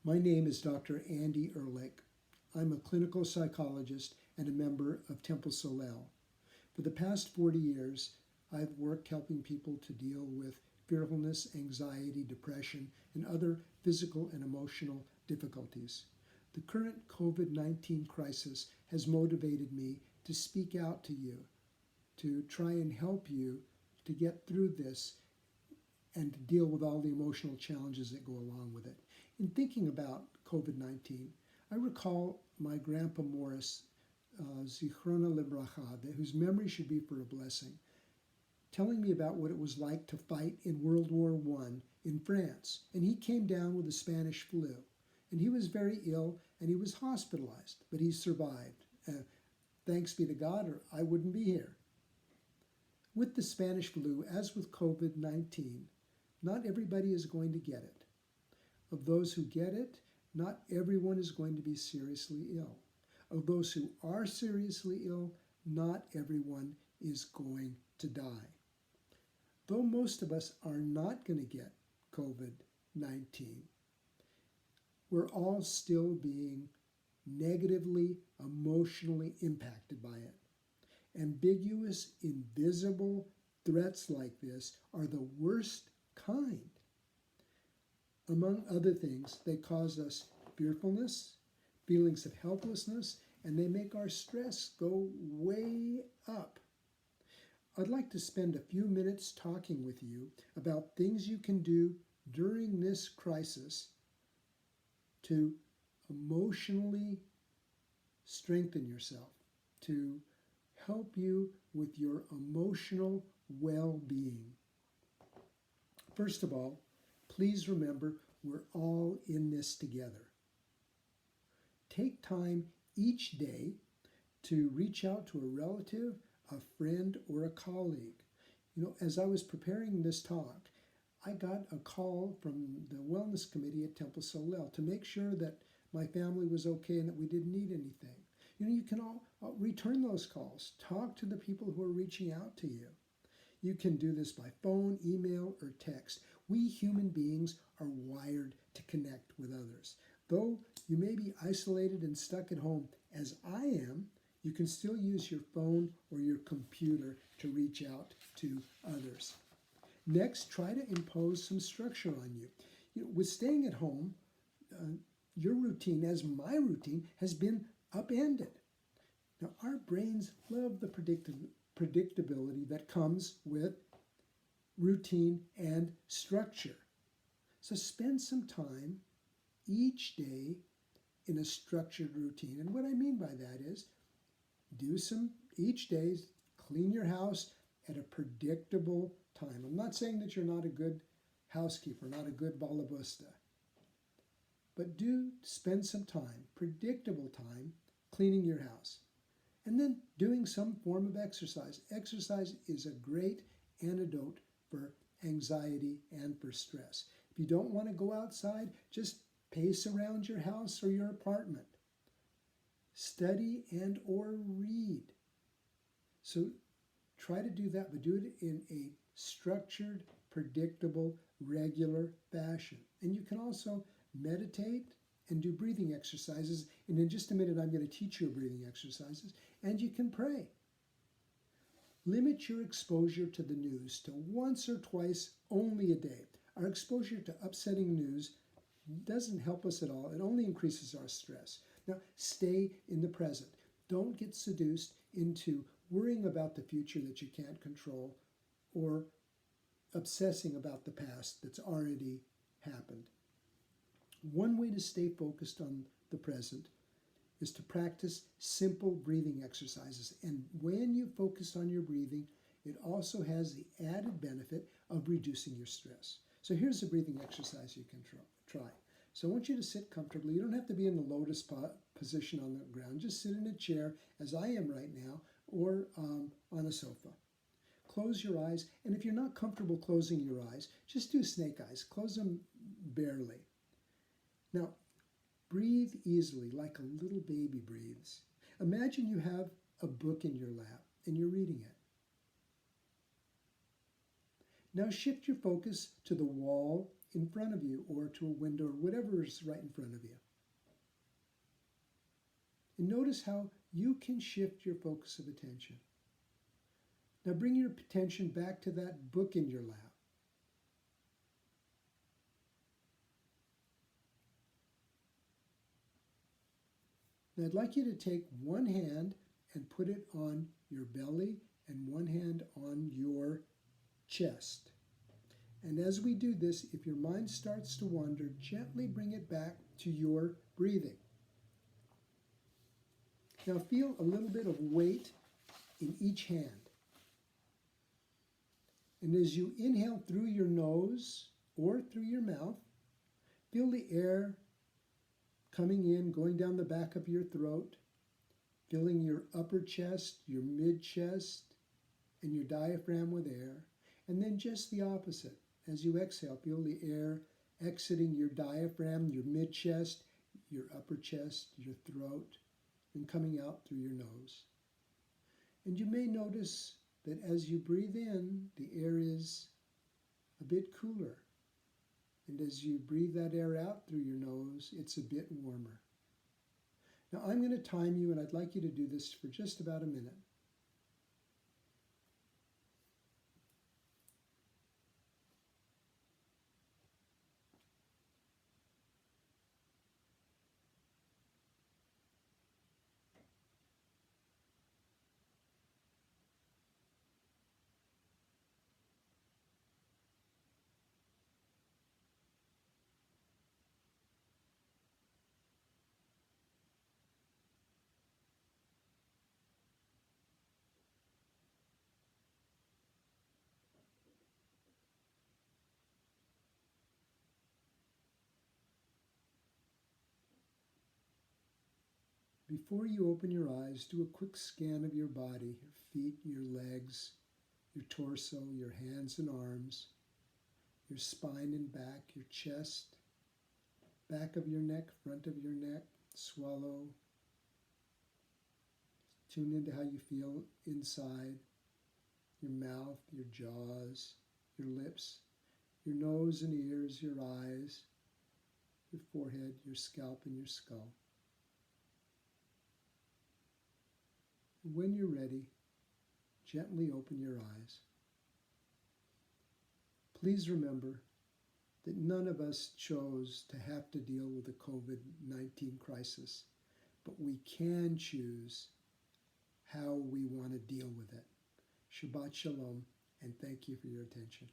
My name is Dr. Andy Erlich. I'm a clinical psychologist and a member of Temple Solel. For the past 40 years, I've worked helping people to deal with fearfulness, anxiety, depression, and other physical and emotional difficulties. The current COVID-19 crisis has motivated me to speak out to you, to try and help you to get through this and to deal with all the emotional challenges that go along with it. In thinking about COVID-19, I recall my grandpa Morris, Zichrona Libracha, whose memory should be for a blessing, telling me about what it was like to fight in World War I in France. And he came down with the Spanish flu. And he was very ill and he was hospitalized, but he survived. Thanks be to God, or I wouldn't be here. With the Spanish flu, as with COVID-19, not everybody is going to get it. Of those who get it, not everyone is going to be seriously ill. Of those who are seriously ill, not everyone is going to die. Though most of us are not going to get COVID-19, we're all still being negatively, emotionally impacted by it. Ambiguous, invisible threats like this are the worst kind. Among other things, they cause us fearfulness, feelings of helplessness, and they make our stress go way up. I'd like to spend a few minutes talking with you about things you can do during this crisis to emotionally strengthen yourself, to help you with your emotional well-being. First of all, please remember we're all in this together. Take time each day to reach out to a relative, a friend, or a colleague. As I was preparing this talk, I got a call from the Wellness Committee at Temple Solel to make sure that my family was okay and that we didn't need anything. You can all return those calls. Talk to the people who are reaching out to you. You can do this by phone, email, or text. We human beings are wired to connect with others. Though you may be isolated and stuck at home, as I am, you can still use your phone or your computer to reach out to others. Next, try to impose some structure on you. With staying at home, your routine, as my routine, has been upended. Now, our brains love the predictability that comes with routine and structure. So spend some time each day in a structured routine. And what I mean by that is each day, clean your house at a predictable time. I'm not saying that you're not a good housekeeper, not a good balabusta, but do spend some time, predictable time, cleaning your house. And then doing some form of exercise. Exercise is a great antidote for anxiety and for stress. If you don't want to go outside, just pace around your house or your apartment. Study and or read. So try to do that, but do it in a structured, predictable, regular fashion. And you can also meditate and do breathing exercises. And in just a minute, I'm going to teach you breathing exercises. And you can pray. Limit your exposure to the news to once or twice only a day. Our exposure to upsetting news doesn't help us at all. It only increases our stress. Now, stay in the present. Don't get seduced into worrying about the future that you can't control or obsessing about the past that's already happened. One way to stay focused on the present is to practice simple breathing exercises. And when you focus on your breathing, it also has the added benefit of reducing your stress. So here's a breathing exercise you can try. So I want you to sit comfortably. You don't have to be in the lotus position on the ground. Just sit in a chair, as I am right now, or on a sofa. Close your eyes, and if you're not comfortable closing your eyes, just do snake eyes. Close them barely. Now, breathe easily, like a little baby breathes. Imagine you have a book in your lap, and you're reading it. Now shift your focus to the wall in front of you or to a window or whatever is right in front of you. And notice how you can shift your focus of attention. Now bring your attention back to that book in your lap. Now I'd like you to take one hand and put it on your belly and one hand on your chest. And as we do this, if your mind starts to wander, gently bring it back to your breathing. Now feel a little bit of weight in each hand. And as you inhale through your nose or through your mouth, feel the air coming in, going down the back of your throat, filling your upper chest, your mid-chest, and your diaphragm with air. And then just the opposite. As you exhale, feel the air exiting your diaphragm, your mid-chest, your upper chest, your throat, and coming out through your nose. And you may notice that as you breathe in, the air is a bit cooler. And as you breathe that air out through your nose, it's a bit warmer. Now I'm going to time you, and I'd like you to do this for just about a minute. Before you open your eyes, do a quick scan of your body, your feet, your legs, your torso, your hands and arms, your spine and back, your chest, back of your neck, front of your neck, swallow. Tune into how you feel inside, your mouth, your jaws, your lips, your nose and ears, your eyes, your forehead, your scalp, and your skull. When you're ready, gently open your eyes. Please remember that none of us chose to have to deal with the COVID-19 crisis, but we can choose how we want to deal with it. Shabbat Shalom, and thank you for your attention.